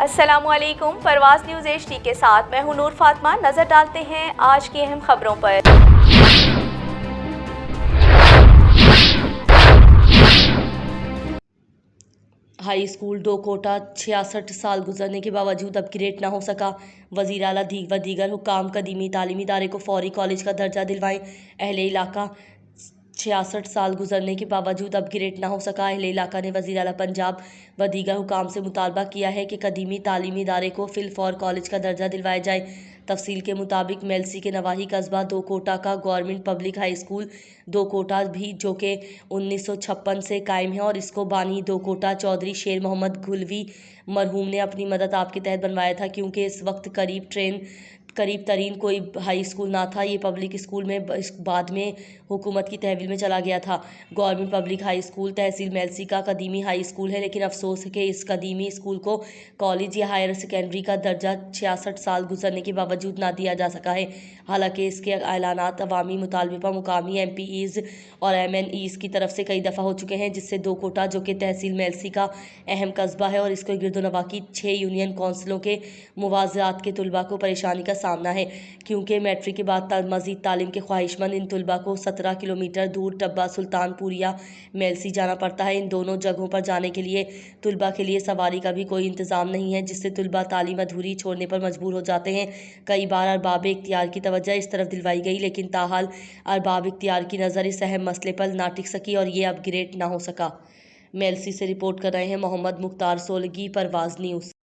अस्सलामु अलैकुम। परवाज़ news HD के साथ मैं हूं नूर फातिमा। नजर डालते हैं आज की अहम खबरों पर। हाई स्कूल डोकोटा 66 साल गुजरने के बावजूद अपग्रेड न हो सका। वज़ीर आला व दीगर हुक्काम कदीमी तालीमी इदारे को फौरी कॉलेज का दर्जा दिलवाएं। अहले इलाका 66 साल गुजरने के बावजूद अपग्रेड न हो सका। अहले इलाका ने वज़ीर आला पंजाब व दीगर हुक्काम से मुतालबा किया है कि कदीमी तालीमी इदारे को फिलफौर कॉलेज का दर्जा दिलवाया जाए। तफसील के मुताबिक मेलसी के नवाही कस्बा दोकोटा का गवर्नमेंट पब्लिक हाई स्कूल दोकोटा भी जो कि 1956 से कायम है और इसको बानी दोकोटा चौधरी शेर मोहम्मद घुलवी मरहूम ने अपनी मदद आपके तहत बनवाया था, क्योंकि इस वक्त करीब तरीन कोई हाई स्कूल ना था। ये पब्लिक स्कूल में बाद में हुकूमत की तहवील में चला गया था। गवर्नमेंट पब्लिक हाई स्कूल तहसील मेलसी का कदीमी हाई स्कूल है, लेकिन अफसोस है कि इस कदीमी स्कूल को कॉलेज या हायर सेकेंडरी का दर्जा 66 साल गुजरने के बावजूद ना दिया जा सका है। हालांकि इसके ऐलानात अवामी मुतालबे पर मुकामी MPs और MNEs की तरफ से कई दफ़ा हो चुके हैं, जिससे दोकोटा जो कि तहसील मेलसी का अहम कस्बा है और इसको गिरदोनवा की 6 यूनियन कौंसिलों के मुवाज़ात के तलबा को परेशानी का सामना है, क्योंकि मैट्रिक के बाद मज़ीद तालीम के ख्वाहिशमंद इन तलबा को 17 किलोमीटर दूर टब्बा सुल्तानपुरिया मेलसी जाना पड़ता है। इन दोनों जगहों पर जाने के लिए तलबा के लिए सवारी का भी कोई इंतज़ाम नहीं है, जिससे तलबा तालीम अधूरी छोड़ने पर मजबूर हो जाते हैं। कई बार अरबाब इख्तियार की तवज्जो इस तरफ दिलवाई गई, लेकिन ताहाल अरबाब इख्तियार की नज़र इस अहम मसले पर ना टिक सकी और ये अपग्रेड ना हो सका। मेलसी से रिपोर्ट कर रहे हैं मोहम्मद मुख्तार सोलगी, परवाज़ न्यूज़।